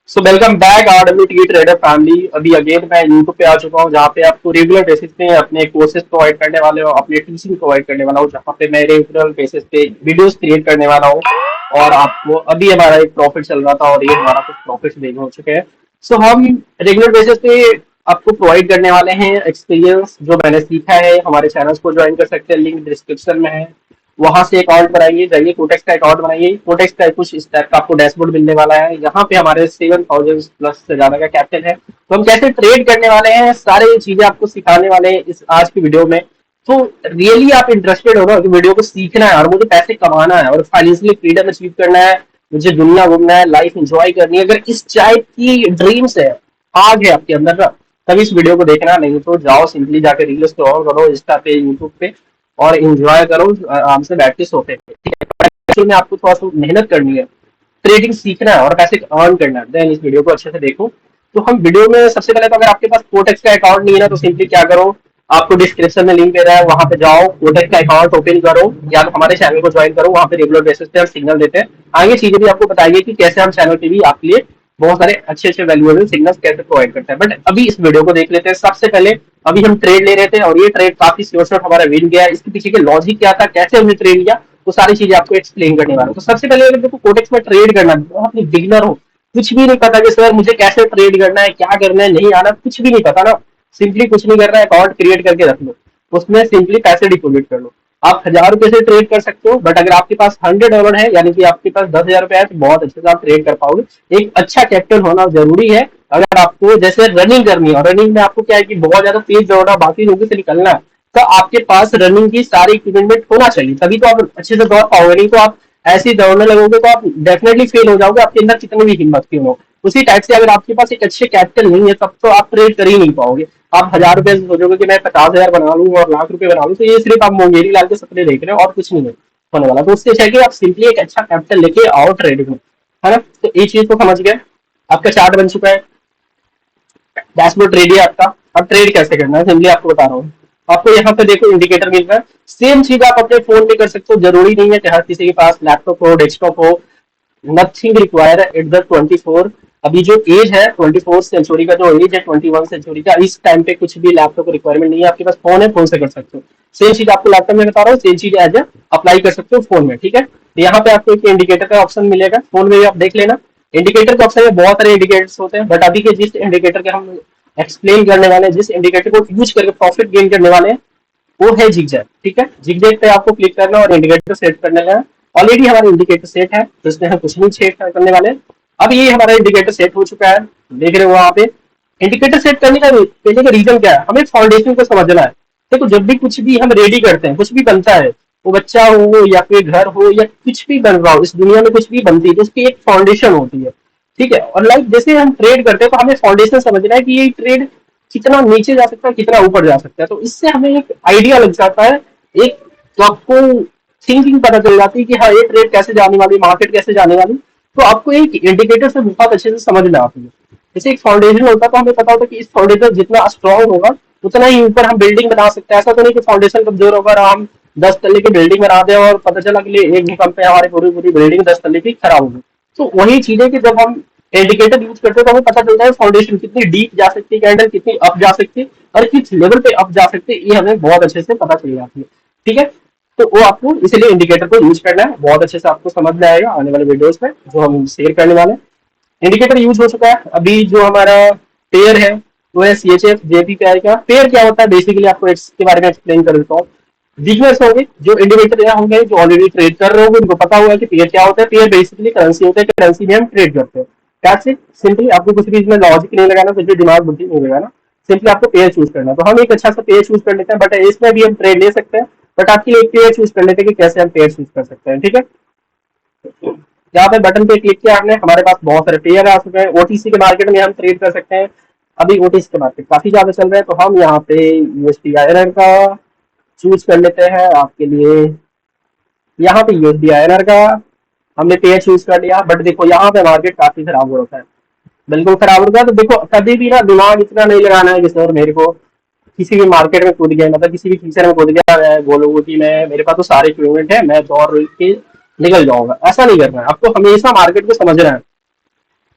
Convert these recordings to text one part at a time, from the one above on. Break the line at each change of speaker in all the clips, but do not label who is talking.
So welcome back RWT trader family. अभी again मैं YouTube पे आ चुका हूँ जहाँ पे आपको रेगुलर बेसिस पे अपने कोर्सेज प्रोवाइड करने वाले हो, अपने टीचिंग प्रोवाइड करने वाला हूँ, जहाँ पे मैं रेगुलर बेसिस पे वीडियोस क्रिएट करने वाला हूँ। और आपको अभी हमारा एक प्रॉफिट चल रहा था और ये हमारा कुछ प्रॉफिट देखने हो चुके हैं। सो हम रेगुलर बेसिस पे आपको प्रोवाइड करने वाले हैं एक्सपीरियंस जो मैंने सीखा है। हमारे चैनल्स को ज्वाइन कर सकते हैं, लिंक डिस्क्रिप्शन में है। वहां से अकाउंट बनाइए, जाइए कोटेक्स का अकाउंट बनाइए। कोटेक्स का कुछ इस टाइप का आपको डैशबोर्ड मिलने वाला है। यहाँ पे हमारे 7,000 प्लस से ज्यादा का कैपिटल है। तो हम कैसे ट्रेड करने वाले हैं, सारे चीजें आपको सिखाने वाले हैं इस आज की वीडियो में। तो रियली आप इंटरेस्टेड हो ना कि वीडियो को सीखना है और मुझे पैसे कमाना है और फाइनेंशियली फ्रीडम अचीव करना है, मुझे दुनिया घूमना है, लाइफ एंजॉय करनी है, अगर इस टाइप की ड्रीम्स है, आग है आपके अंदर ना, तभी इस वीडियो को देखना। नहीं तो जाओ सिंपली जाकर रील स्क्रॉल करो इंस्टा पे, यूट्यूब पे और एंजॉय करो आराम से बैठ के सोते पे। ठीक है, एक्चुअल में आपको थोड़ा सा मेहनत करनी है, ट्रेडिंग सीखना है और पैसे अर्न करना है। देन इस वीडियो को अच्छे से देखो। तो हम वीडियो में सबसे पहले तो अगर आपके पास कोटेक्स का अकाउंट नहीं है ना, तो सिंपली क्या करो, आपको डिस्क्रिप्शन में लिंक दे रहा है, वहां पे जाओ, कोटेक्स का अकाउंट ओपन करो या तो हमारे चैनल को ज्वाइन करो। वहां पे रेगुलर बेसिस पे हम सिग्नल देते हैं। आगे चीजें भी आपको बताइए कि कैसे हम चैनल पे भी आपके लिए बहुत सारे अच्छे अच्छे वैल्यूएबल सिग्नल्स कैसे प्रोवाइड करते हैं। बट अभी इस वीडियो को देख लेते हैं। सबसे पहले अभी हम ट्रेड ले रहे थे और ये ट्रेड काफी श्योर शॉट हमारा विन गया। इसके पीछे के लॉजिक क्या था, कैसे हमने ट्रेड लिया, वो सारी चीजें आपको एक्सप्लेन करने वाला हूं। तो सबसे पहले अगर देखो कोटेक्स में ट्रेड करना, बहुत ही बिगिनर हो, कुछ भी नहीं पता कि सर मुझे कैसे ट्रेड करना है, क्या करना है, नहीं आना, कुछ भी नहीं पता ना, सिंपली कुछ नहीं करना है, अकाउंट क्रिएट करके रख लो, उसमें सिंपली पैसे डिपोजिट कर लो। आप 1,000 रुपए से ट्रेड कर सकते हो, बट अगर आपके पास $100 है, यानी कि आपके पास 10,000 रुपए है, तो बहुत अच्छे से आप ट्रेड कर पाओगे। एक अच्छा कैपिटल होना जरूरी है। अगर आपको जैसे रनिंग करनी है और रनिंग में आपको क्या है कि बहुत ज्यादा तेज दौड़ना, बाकी लोगों से निकलना है, तो आपके पास रनिंग की सारी इक्विपमेंट होना चाहिए, तभी तो आप अच्छे से दौड़ पाओगे। नहीं तो आप ऐसे ही दौड़ने लगोगे तो आप डेफिनेटली फेल हो जाओगे, आपके अंदर कितनी भी हिम्मत क्यों हो। उसी टाइप से अगर आपके पास एक अच्छे कैपिटल नहीं है, तब तो आप ट्रेड कर ही नहीं पाओगे। आप 1,000 रुपए से सोचोगे कि मैं 50,000 बना लूँ और लाख रुपए बना लूँ, तो ये सिर्फ आप मुंगेरी लाल के सपने देख रहे हो और कुछ नहीं है होने वाला। तो उससे अच्छा है कि आप सिंपली एक अच्छा कैपिटल लेके आओ ट्रेडिंग में, है ना। तो ये चीज तो समझ गए। आपका चार्ट बन चुका है, डैशबोर्ड रेडी है आपका। अब ट्रेड कैसे करना है सिंपली आपको बता रहा हूँ। आपको यहाँ पे देखो इंडिकेटर मिल रहा है। सेम चीज आप अपने फोन पे कर सकते हो, जरूरी नहीं है कि हर किसी के पास लैपटॉप हो, डेस्कटॉप हो। Nothing require at the 24। अभी जो एज है 24 सेंचुरी का, जो एज है 21 सेंचुरी का, इस टाइम पे कुछ भी लैपटॉप रिक्वायरमेंट नहीं है। आपके पास फोन है, फोन से कर सकते हो। सेम चीज आपको लैपटॉप में बता रहा हूँ, सेम चीज एज अप्लाई कर सकते हो फोन में। ठीक है, तो यहाँ पे आपको एक इंडिकेटर का ऑप्शन मिलेगा, फोन में भी आप देख लेना। इंडिकेटर के ऑप्शन में बहुत सारे इंडिकेटर्स होते हैं, बट अभी के जिस इंडिकेटर के हम एक्सप्लेन करने वाले हैं, जिस इंडिकेटर को यूज करके प्रॉफिट गेन करने वाले हैं, वो है जिगजैग। ठीक है, जिगजैग पे आपको क्लिक करना और इंडिकेटर सेट करने का। ऑलरेडी हमारा इंडिकेटर सेट है, तो इसमें हम कुछ नहीं सेट करने वाले। अब ये हमारा इंडिकेटर सेट हो चुका है, देख रहे हो वहां पे। इंडिकेटर सेट करने का पहले का रीजन क्या है, हमें फाउंडेशन को समझना है। देखो जब भी कुछ भी हम रेडी करते हैं, कुछ भी बनता है, वो बच्चा हो या फिर घर हो या कुछ भी बन रहा हो, इस दुनिया में कुछ भी बनती है तो उसकी एक फाउंडेशन होती है। ठीक है, और लाइक जैसे हम ट्रेड करते हैं तो हमें फाउंडेशन समझना है कि ये ट्रेड कितना नीचे जा सकता है, कितना ऊपर जा सकता है। तो इससे हमें एक आइडिया लग जाता है, एक तो आपको थिंकिंग पता चल जाती है कि हाँ ये ट्रेड कैसे जाने वाली, मार्केट कैसे जाने वाली। तो आपको एक इंडिकेटर से बहुत अच्छे से समझ में आती है। जैसे एक फाउंडेशन होता है तो हमें पता होता है कि इस फाउंडेशन जितना स्ट्रांग होगा उतना ही ऊपर हम बिल्डिंग बना सकते हैं। ऐसा तो नहीं कि फाउंडेशन कमजोर होगा और हम 10 तल्ले की बिल्डिंग बना दें और पता चला कि एक भूकंप पे हमारी पूरी पूरी बिल्डिंग 10 तल्ले की खराब होगी। तो वही चीजें कि जब हम इंडिकेटर यूज करते हैं तो हमें पता चलता है फाउंडेशन कितनी डीप जा सकती है, कैंडल कितनी अप जा सकती है और किस लेवल पे अप जा सकते हैं, ये हमें बहुत अच्छे से पता चल जाती है। ठीक है, तो वो आपको इसलिए इंडिकेटर को यूज करना है, बहुत अच्छे से आपको समझ में आएगा आने वाले वीडियोस में जो हम शेयर करने वाले हैं। इंडिकेटर यूज हो चुका है। अभी जो हमारा पेयर है वो है CHF JPI का। पेयर क्या होता है बेसिकली आपको इसके बारे में एक्सप्लेन कर देता हूँ। बिगनर्स होंगे, जो इंडिविजुअल होंगे, जो ऑलरेडी ट्रेड कर रहे होंगे, उनको पता होगा कि पेयर क्या होता है। पेयर बेसिकली करेंसी होता है, करेंसी में हम ट्रेड करते हैं। कैसे, सिंपली आपको कुछ भी इसमें लॉजिक नहीं लगाना, कुछ भी दिमाग बुद्धि नहीं लगाना, सिंपली आपको पेयर चूज करना। तो हम एक अच्छा सा पेयर चूज कर लेते हैं, बट इसमें भी हम ट्रेड ले सकते हैं। बट आपके लिए एक पेयर चूज कर लेते हैं कि कैसे हम पेयर चूज कर सकते हैं। ठीक है, यहाँ पे बटन पे क्लिक किया आपने, हमारे पास बहुत सारे पेयर आ चुके हैं। OTC के मार्केट में हम ट्रेड कर सकते हैं। अभी OTC के मार्केट काफी ज्यादा चल रहे हैं, तो हम यहाँ पे USD INR का चूज कर लेते हैं आपके लिए। यहाँ पे USD INR का हमने पेयर चूज कर लिया, बट देखो यहाँ पे मार्केट काफी खराब हो रखा है, बिल्कुल खराब हो रखा है। तो देखो कभी भी ना दिमाग इतना नहीं लगाना है कि सर मेरे को किसी भी मार्केट में कूद गया, मतलब किसी भी फीचर में कूद गया, मैं बोलूंगा कि मैं मेरे पास तो सारे इक्विपमेंट है, मैं दौड़ के निकल जाऊंगा। ऐसा नहीं करना है, आपको हमेशा मार्केट को समझना है।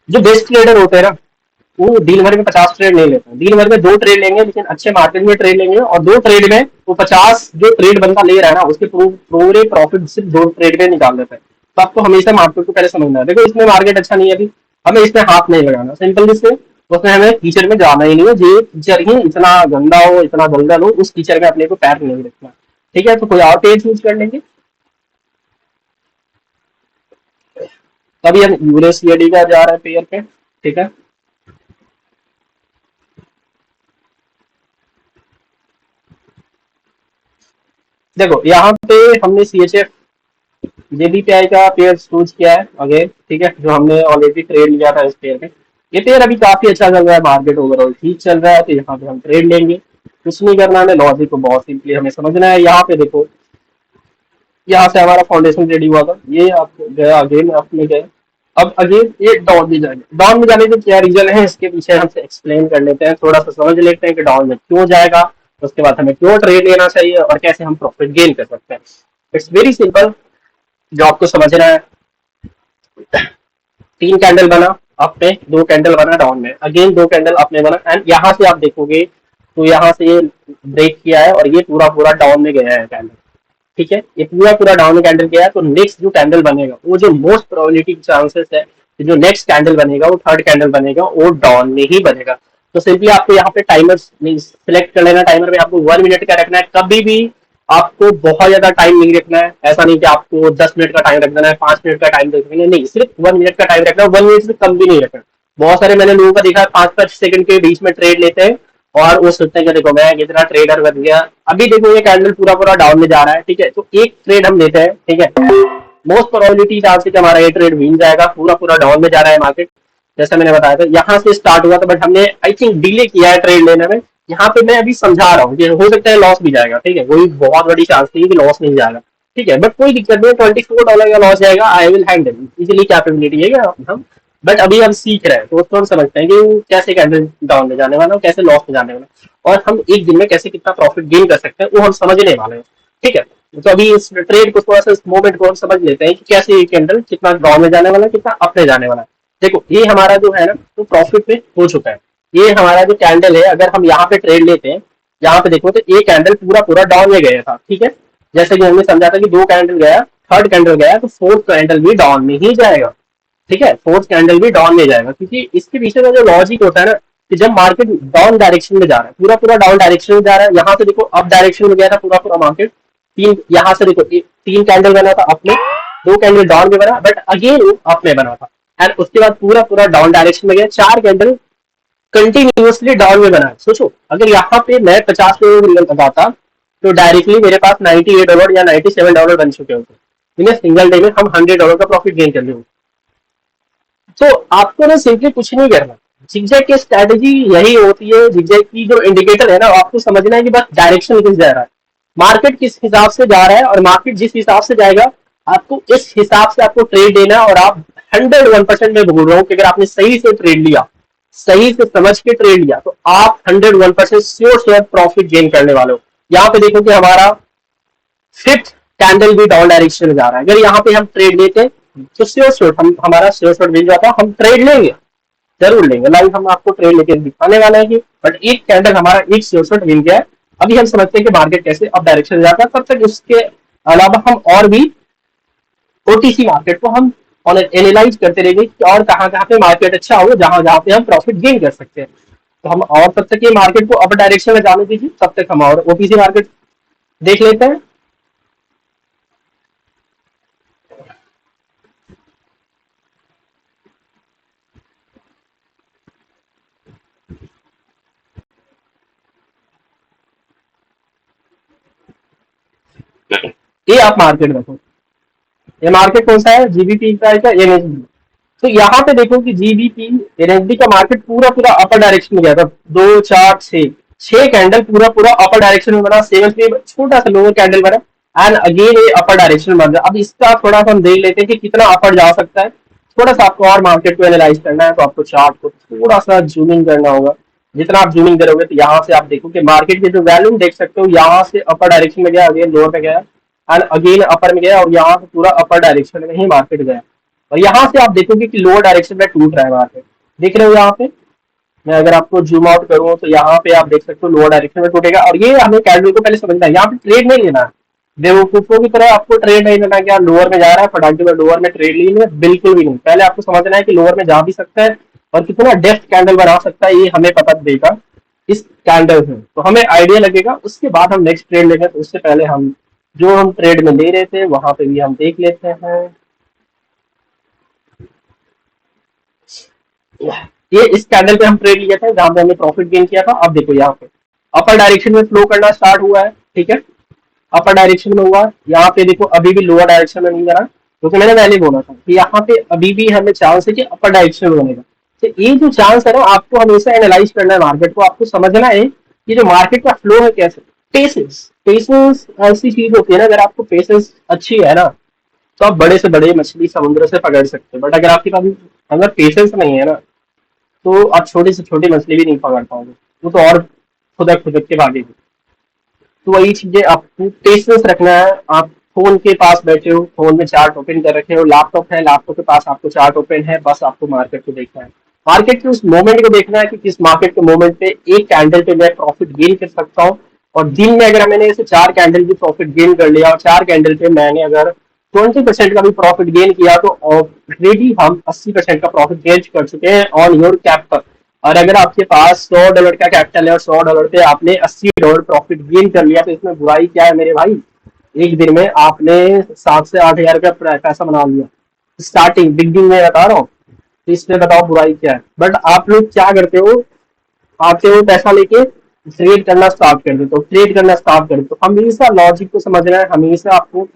जो बेस्ट ट्रेडर होते हैं ना, वो दिन भर में 50 ट्रेड नहीं लेते, दिन भर में 2 ट्रेड लेंगे, लेकिन अच्छे मार्केट में ट्रेड लेंगे, और 2 ट्रेड में वो 50 जो ट्रेड बंदा ले रहा है ना, उसके पूरे प्रॉफिट सिर्फ 2 ट्रेड में निकाल देता है। तो आपको हमेशा मार्केट को पहले समझना है, देखो इसमें मार्केट अच्छा नहीं है अभी, हमें इसमें हाथ नहीं लगाना, सिंपल से उसमें हमें कीचड़ में जाना ही नहीं है, जो कीचड़ ही इतना गंदा हो, इतना दलदल हो, उस कीचड़ में अपने को पैर नहीं रखना। ठीक है, तो कोई और पेज यूज कर लेंगे। तभी हम यूएसडी का जा रहा है पेयर पे। ठीक है, देखो यहाँ पे हमने सी एच एफ जेबीपीआई का पेयर चूज किया है अगेन। ठीक है, जो हमने ऑलरेडी ट्रेड लिया था इस पेयर में। ये पेयर अभी काफी अच्छा चल रहा है, मार्केट ओवरऑल ठीक चल रहा है, तो यहाँ पे हम ट्रेड लेंगे। कुछ नहीं करना हमें, लॉजिक को बहुत सिंपली हमें समझना है। यहाँ पे देखो, यहाँ से हमारा फाउंडेशन रेडी हुआ था, ये आप गया अगेन, आपने गए, अब अगेन ये डाउन में जाएंगे। डाउन में जाने के क्या रीजन है, इसके पीछे हमसे एक्सप्लेन कर लेते हैं, थोड़ा सा समझ लेते हैं कि डाउन में क्यों जाएगा, उसके बाद हमें क्यों ट्रेड लेना चाहिए, और कैसे हम प्रॉफिट गेन कर सकते हैं। इट्स वेरी सिंपल, जो आपको समझना है। 3 कैंडल बना अप में, 2 कैंडल बना डाउन में, अगेन 2 कैंडल अप में बना, एंड यहाँ से आप देखोगे तो यहाँ से ये ब्रेक किया है, और ये पूरा पूरा डाउन में गया है कैंडल। ठीक है, ये पूरा पूरा डाउन में कैंडल गया है, तो नेक्स्ट जो कैंडल बनेगा, वो जो मोस्ट प्रोबेबिलिटी चांसेस है कि जो नेक्स्ट कैंडल बनेगा, वो 3rd कैंडल बनेगा, वो डाउन में ही बनेगा। तो सिंपली आपको यहाँ पे टाइमर सिलेक्ट कर लेना, टाइमर में आपको 1 मिनट का रखना है, कभी भी आपको बहुत ज्यादा टाइम नहीं रखना है। ऐसा नहीं कि आपको 10 मिनट का टाइम रख देना है, 5 मिनट का टाइम रखना है, नहीं, सिर्फ 1 मिनट का टाइम रखना है, 1 मिनट से कम भी नहीं रखना। बहुत सारे मैंने लोगों का देखा है 5-5 सेकंड के बीच में ट्रेड लेते हैं, और वो सोचते हैं कि देखो मैं कितना ट्रेडर बन गया। अभी देखो ये कैंडल पूरा पूरा डाउन में जा रहा है। ठीक है, तो एक ट्रेड हम लेते हैं। ठीक है, मोस्ट प्रोबेबिलिटी चांस है कि हमारा ये ट्रेड विन जाएगा, पूरा पूरा डाउन में जा रहा है मार्केट, जैसा मैंने बताया था। यहाँ से स्टार्ट हुआ था, बट हमने आई थिंक डिले किया है ट्रेड लेने में। यहाँ पे मैं अभी समझा रहा हूँ कि हो सकता है लॉस भी जाएगा। ठीक है, कोई बहुत बड़ी चांस नहीं कि लॉस नहीं जाएगा। ठीक है, बट कोई दिक्कत नहीं, $24 का लॉस जाएगा, I will handle, easily capability है क्या हम। बट अभी हम सीख रहे हैं, तो उसको हम समझते हैं कि वो कैसे कैंडल डाउन में जाने वाला है, कैसे लॉस में जाने वाला है, और हम एक दिन में कैसे कितना प्रॉफिट गेन कर सकते हैं, वो हम समझने वाले हैं। ठीक है, तो अभी इस ट्रेड को थोड़ा सा, इस मोमेंट को हम समझ लेते हैं कि कैसे ये कैंडल कितना डाउन में जाने वाला है, कितना अप में जाने वाला है। देखो ये हमारा जो है ना, तो प्रॉफिट में हो चुका है। ये हमारा जो कैंडल है, अगर हम यहाँ पे ट्रेड लेते हैं, यहाँ पे देखो तो ये कैंडल पूरा पूरा डाउन में गया था। ठीक है, जैसे कि हमने समझा था कि 2 कैंडल गया, 3rd कैंडल गया, तो 4th कैंडल भी डाउन में ही जाएगा। ठीक है, 4th कैंडल भी डाउन में जाएगा, क्योंकि इसके पीछे का जो लॉजिक होता है ना, कि जब मार्केट डाउन डायरेक्शन में जा रहा है, पूरा पूरा डाउन डायरेक्शन में जा रहा है, यहाँ से देखो अप डायरेक्शन में गया था पूरा पूरा मार्केट। यहाँ से देखो 3 कैंडल बना था अप में, 2 कैंडल डाउन में बना, बट अगेन अप में बना था, एंड उसके बाद पूरा पूरा डाउन डायरेक्शन में गया। 4 कैंडल कंटिन्यूसली डाउन में बना है। सोचो अगर यहाँ पे मैं $50 लगाता, तो डायरेक्टली मेरे पास $98 या $97 बन चुके होते। इन सिंगल डे में हम $100 का प्रॉफिट गेन कर लेंगे। तो आपको ना सिंपली कुछ नहीं करना, जिगजैग की स्ट्रेटेजी यही होती है। जिगजैग की जो इंडिकेटर है ना, आपको समझना है कि बस डायरेक्शन किस जा रहा है, मार्केट किस हिसाब से जा रहा है, और मार्केट जिस हिसाब से जाएगा, आपको इस हिसाब से आपको ट्रेड लेना है। और आप 101% में बोल रहा हूँ कि अगर आपने सही से ट्रेड लिया, सही से समझ के ट्रेड लिया, तो आप 101% श्योर श्योर प्रॉफिट गेन करने वाले हो। यहाँ पे देखो कि हमारा 5th कैंडल भी डाउन डायरेक्शन में जा रहा है। अगर यहाँ पे हम ट्रेड लेते हैं, तो श्योर श्योर हम, हमारा श्योर श्योर मिल जाता है, हम ट्रेड लेंगे, जरूर लेंगे। लाइव हम आपको ट्रेड लेके दिखाने वाले हैं कि, बट एक कैंडल हमारा एक श्योर श्योर मिल गया है। अभी हम समझते हैं कि मार्केट कैसे अप डायरेक्शन में जाता है। तब तक उसके अलावा हम और भी ओटीसी मार्केट को हम एनालाइज करते रहेंगे कि और कहाँ कहाँ पे मार्केट अच्छा होगा, जहां जहां पे हम प्रॉफिट गेन कर सकते हैं। तो हम, और तब तक ये मार्केट को अप डायरेक्शन में जाने दीजिए, तब तक हम और ओटीसी मार्केट देख लेते हैं। ये आप मार्केट देखो, ये मार्केट कौन सा है, जीबीपी का है क्या, एनएसडी। तो यहाँ पे देखो कि जीबीपी एनएसडी का मार्केट पूरा पूरा अपर डायरेक्शन में गया था। 2 4 6 कैंडल पूरा पूरा अपर डायरेक्शन में बना, 7th पे छोटा सा लोअर कैंडल बना, एंड अगेन ये अपर डायरेक्शन में बन रहा। अब इसका थोड़ा सा हम देख लेते हैं कि कितना अपर जा सकता है। थोड़ा सा आपको और मार्केट को एनालाइज करना है, तो आपको चार्ट को थोड़ा सा जूमिंग करना होगा। जितना आप जूमिंग करोगे, तो यहाँ से आप देखो कि मार्केट के जो वैल्यूम देख सकते हो, यहाँ से अपर डायरेक्शन में गया, अगेन लोअर पे गया, एंड अगेन अपर में गया, और यहाँ से पूरा अपर डायरेक्शन में ही मार्केट गया। और यहाँ से आप देखोगे कि लोअर डायरेक्शन में टूट रहा है वहां पे, देख रहे हो यहाँ पे। मैं अगर आपको जूम आउट करूँ तो यहाँ पे आप देख सकते हो लोअर डायरेक्शन में टूटेगा, और ये हमें कैंडल को पहले समझना है, यहाँ पे ट्रेड नहीं लेना है। बेवकूफों की तरह आपको ट्रेड नहीं लेना, क्या लोअर में जा रहा है फटाक से लोअर में ट्रेड ली है, बिल्कुल भी नहीं। पहले आपको समझना है कि लोअर में जा भी सकता है और कितना डेप्थ कैंडल बना सकता है, ये हमें पता देगा इस कैंडल में, तो हमें आइडिया लगेगा। उसके बाद हम नेक्स्ट ट्रेड लेंगे, तो उससे पहले हम जो हम ट्रेड में ले रहे थे वहां पे भी हम देख लेते हैं। ये इस कैंडल पे हम ट्रेड लिया था जहां पे हमने प्रॉफिट गेन किया था। अब देखो यहाँ पे अपर डायरेक्शन में फ्लो करना स्टार्ट हुआ है, ठीक है, अपर डायरेक्शन में हुआ। यहाँ पे देखो अभी भी लोअर डायरेक्शन में नहीं करा, क्योंकि मैंने पहले बोला था कि यहाँ पे अभी भी हमें चांस है कि अपर डायरेक्शन में बनेगा। तो ये जो चांस है ना, आपको हमेशा एनालाइज करना है मार्केट को, आपको समझना है कि जो मार्केट का फ्लो है कैसे। पेशेंस, पेशेंस ऐसी चीज होती है ना, अगर आपको पेशेंस अच्छी है ना तो आप बड़े से बड़े मछली समुद्र से पकड़ सकते हैं। बट अगर आपके पास अगर पेशेंस नहीं है ना, तो आप छोटी से छोटी मछली भी नहीं पकड़ पाओगे, वो तो और खुदक खुदक के भागेगी। तो वही चीजें आपको पेशेंस रखना है। आप फोन के पास बैठे हो, फोन में चार्ट ओपन कर रखे हो, लैपटॉप है, लैपटॉप के पास आपको चार्ट ओपन है, बस आपको मार्केट को देखना है। मार्केट के उस मोमेंट को देखना है कि किस मार्केट के मोमेंट पे एक कैंडल पे मैं प्रॉफिट गेन कर सकता हूँ। और दिन में अगर मैंने ऐसे 4 कैंडल भी प्रॉफिट गेन कर लिया और 4 कैंडल पे मैंने अगर 20% का भी प्रॉफिट गेन किया, तो ऑलरेडी हम 80% का प्रॉफिट गेन कर चुके हैं ऑन योर कैपिटल। और अगर आपके पास $100 का कैपिटल है और $100 पे आपने $80 प्रॉफिट गेन कर लिया, तो इसमें बुराई क्या है मेरे भाई। एक दिन में आपने 7 से 8 हजार का पैसा बना लिया, स्टार्टिंग बिगनिंग में बता रहा हूँ। तो इसमें बताओ बुराई क्या है। बट आप लोग क्या करते हो, आते हो पैसा लेके ट्रेड करना स्टार्ट कर देते हो, ट्रेड करना स्टार्ट कर देते हो। हमेशा लॉजिक को समझना है, हमेशा आपको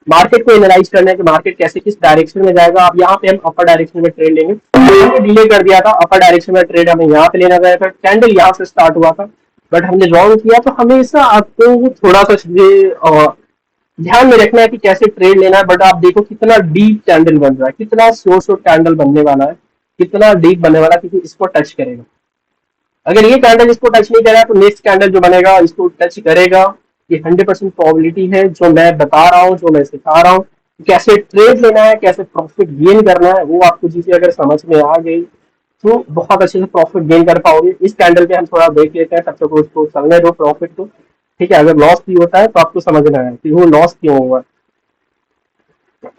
मार्केट को एनालाइज करना है कि मार्केट कैसे किस डायरेक्शन में जाएगा। अब यहाँ पे हम अपर डायरेक्शन में ट्रेड लेंगे, हमने डिले कर दिया था, अपर डायरेक्शन में ट्रेड हमें यहाँ पे लेना गया था, कैंडल यहाँ से स्टार्ट हुआ था, बट हमने रॉन्ग किया। तो हमेशा आपको थोड़ा सा चीजें ध्यान में रखना है कि कैसे ट्रेड लेना है। बट आप देखो कितना डीप कैंडल बन रहा है, कितना शोर कैंडल बनने वाला है, कितना डीप बनने वाला है, क्योंकि इसको टच करेगा। अगर ये कैंडल इसको टच नहीं करा तो नेक्स्ट कैंडल जो बनेगा इसको टच करेगा। ये 100% प्रोबेबिलिटी है, जो मैं बता रहा हूँ, जो मैं सिखा रहा हूँ। कैसे ट्रेड लेना है, कैसे प्रॉफिट गेन करना है, वो आपको चीजें अगर समझ में आ गई तो बहुत अच्छे से प्रॉफिट गेन कर पाओगे। इस कैंडल पे हम थोड़ा देख लेते हैं, तब तक उसको चलने दो प्रॉफिट को, ठीक है। अगर लॉस भी होता है तो आपको समझना है कि वो लॉस क्यों हुआ।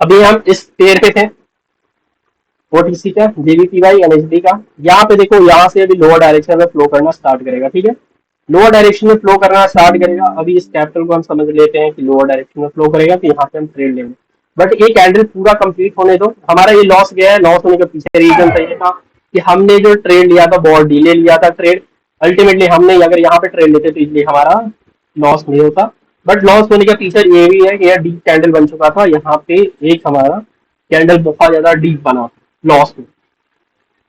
अभी हम इस पेयर पे थे, ओटीसी का, जेबीपीवाई, एनएसडी का। यहाँ पे देखो, यहाँ से अभी लोअर डायरेक्शन में फ्लो करना स्टार्ट करेगा, ठीक है, लोअर डायरेक्शन में फ्लो करना स्टार्ट करेगा। अभी इस कैपिटल को हम समझ लेते हैं कि लोअर डायरेक्शन में फ्लो करेगा, तो यहाँ पे हम ट्रेड लेंगे। बट ये कैंडल पूरा कंप्लीट होने दो। हमारा ये लॉस गया है, लॉस होने के पीछे रीजन तो ये था कि हमने जो ट्रेड लिया था बहुत डिले लिया था ट्रेड। अल्टीमेटली हमने अगर यहाँ पे ट्रेड लेते तो इसलिए हमारा लॉस नहीं होता। बट लॉस होने के पीछे ये भी है कि यह डीप कैंडल बन चुका था, यहाँ पे एक हमारा कैंडल बहुत ज्यादा डीप बना लॉस में,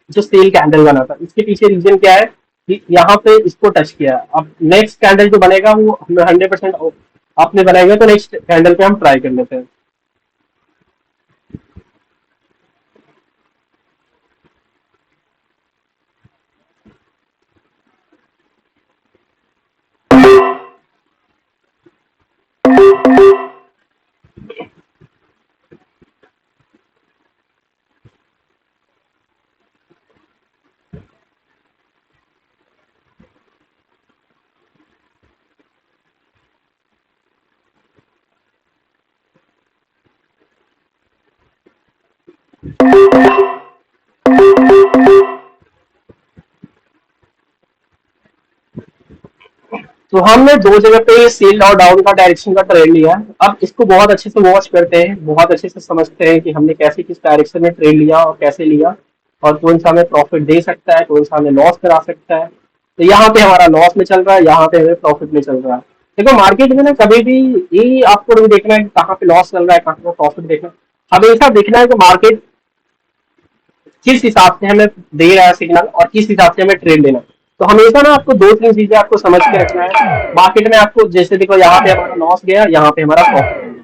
जो सेल कैंडल बना था। इसके पीछे रीजन क्या है कि यहाँ पे इसको टच किया। अब नेक्स्ट कैंडल जो बनेगा वो 100% आपने बनाएगा, तो नेक्स्ट कैंडल पे हम ट्राई कर लेते हैं। तो हमने दो जगह पे सेल और डाउन का डायरेक्शन का ट्रेड लिया है। अब इसको बहुत अच्छे से वॉच करते हैं, बहुत अच्छे से समझते हैं कि हमने कैसे किस डायरेक्शन में ट्रेड लिया और कैसे लिया, और कौन सा हमें प्रॉफिट दे सकता है, कौन सा हमें लॉस करा सकता है। तो यहाँ पे हमारा लॉस में चल रहा है, यहाँ पे हमें प्रॉफिट में चल रहा है। देखो मार्केट में ना कभी भी ये आपको नहीं देखना है कि कहाँ पे लॉस चल रहा है, कहाँ पे प्रॉफिट देखना है। हमेशा देखना है कि मार्केट किस हिसाब से हमें दे रहा है सिग्नल और किस हिसाब से हमें ट्रेड लेना है। तो हमेशा ना आपको दो तीन चीजें आपको समझ के रखना है मार्केट में। आपको जैसे देखो यहाँ पे हमारा लॉस गया, यहाँ पे हमारा प्रॉफिट गया।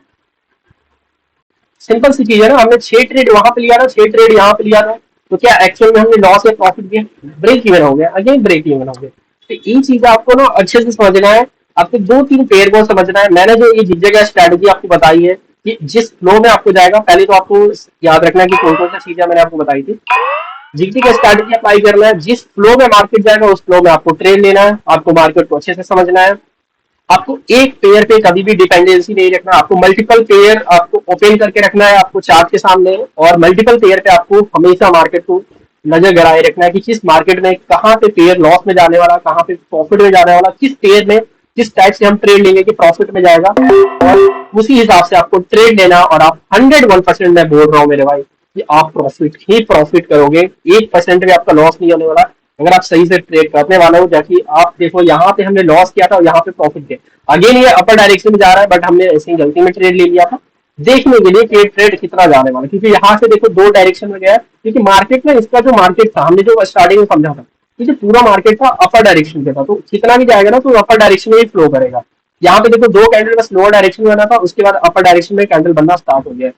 सिंपल सी चीज है ना, हमने 6 ट्रेड वहां पे लिया था, 6 ट्रेड यहाँ पे लिया था, तो क्या एक्चुअल में हमने लॉस या प्रॉफिट किया? ब्रेक इवन हो गया, अगेन ब्रेक इवन हो गया। तो ये चीज आपको ना अच्छे से समझना है, आपको दो तीन पेयर को समझना है। मैंने जो ये जिग्जैग स्ट्रेटजी आपको बताई है, कि जिस फ्लो में आपको जाएगा, पहले तो आपको याद रखना कि कौन कौन सी चीजें मैंने आपको बताई थी। जीटी का स्ट्रैटेजी अप्लाई करना है, जिस फ्लो में मार्केट जाएगा उस फ्लो में आपको ट्रेड लेना है, आपको मार्केट को अच्छे से समझना है। आपको एक पेयर पे कभी भी डिपेंडेंसी नहीं रखना, आपको मल्टीपल पेयर आपको ओपन करके रखना है आपको चार्ट के सामने, और मल्टीपल पेयर पे आपको हमेशा मार्केट को नजर गड़ाए रखना है कि किस मार्केट में कहाँ पे पेयर लॉस में जाने वाला, कहाँ पे प्रॉफिट में जाने वाला, किस पेयर में किस टाइप से हम ट्रेड लेंगे कि प्रॉफिट में जाएगा, और उसी हिसाब से आपको ट्रेड लेना। और आप 101% मैं बोल रहा हूँ मेरे भाई कि आप प्रॉफिट ही प्रॉफिट करोगे, 1% भी आपका लॉस नहीं होने वाला अगर आप सही से ट्रेड करने वाले हो। जैसे आप देखो यहाँ पे हमने लॉस किया था और यहाँ पे प्रॉफिट किया, अगेन ये अपर डायरेक्शन में जा रहा है बट हमने ऐसे ही गलती में ट्रेड ले लिया था देखने के लिए कि ट्रेड कितना जाने वाला, क्योंकि यहाँ से देखो दो डायरेक्शन में गया है, क्योंकि मार्केट में इसका जो मार्केट था हमने जो स्टार्टिंग में समझा था, क्योंकि पूरा मार्केट था अपर डायरेक्शन पे था, तो कितना भी जाएगा ना तो अपर डायरेक्शन में ही फ्लो करेगा। यहाँ पे देखो दो कैंडल बस लोअर डायरेक्शन में बना था, उसके बाद अपर डायरेक्शन में कैंडल बनना स्टार्ट हो गया।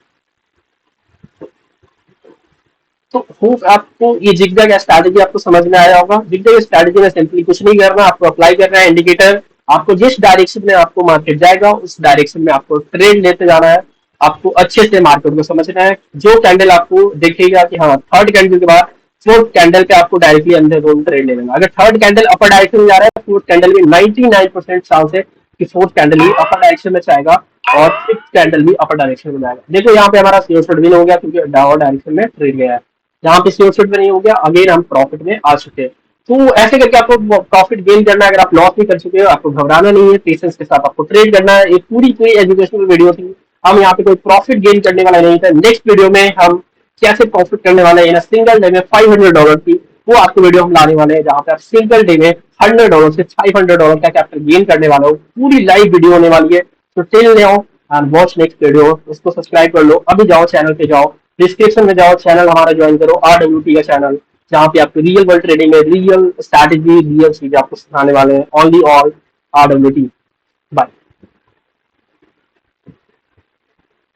तो होप आपको ये जिगजैग स्ट्रैटेजी आपको समझ में आया होगा। जिगजैग स्ट्रैटेजी में सिंपली कुछ नहीं करना, आपको अप्लाई करना है इंडिकेटर, आपको जिस डायरेक्शन में आपको मार्केट जाएगा उस डायरेक्शन में आपको ट्रेड लेते जाना है, आपको अच्छे से मार्केट को समझना है। जो कैंडल आपको देखेगा कि हाँ थर्ड कैंडल के बाद फोर्थ कैंडल पे आपको डायरेक्टली अंदर दोनों ट्रेड ले लेना। अगर थर्ड कैंडल अपर डायरेक्शन में जा रहा है, फोर्थ कैंडल में 99% चांस है कि फोर्थ कैंडल भी अपर डायरेक्शन में जाएगा और फिफ्थ कैंडल भी अपर डायरेक्शन में जाएगा। देखो यहाँ पे हमारा सीओ विन हो गया क्योंकि डाउन डायरेक्शन में ट्रेड गया है, यहाँ पे सीओ में नहीं हो गया, अगेन हम प्रॉफिट में आ चुके हैं। तो ऐसे करके आपको प्रॉफिट गेन करना है। अगर आप लॉस भी कर चुके हो आपको घबराना नहीं है, पेशेंस के साथ आपको ट्रेड करना है। एक पूरी पूरी एजुकेशनल वीडियो थी, हम यहाँ पे कोई प्रॉफिट गेन करने वाला नहीं था। नेक्स्ट वीडियो में हम कैसे प्रॉफिट करने वाले हैं सिंगल डे में $500 की, वो आपको वीडियो हम लाने वाले हैं जहाँ पे आप सिंगल डे में $100 से $500 का कैपिटल गेन करने वाले हो। पूरी लाइव वीडियो होने वाली है। तो till now and watch next video, इसको सब्सक्राइब कर लो, अभी जाओ चैनल पे जाओ, डिस्क्रिप्शन में जाओ, चैनल हमारा ज्वाइन करो RWT का चैनल, जहाँ पे आपको रियल वर्ल्ड ट्रेडिंग में रियल स्ट्रैटेजी रियल चीजें आपको सिखाने वाले हैं, ओनली ऑल RWT। बाय।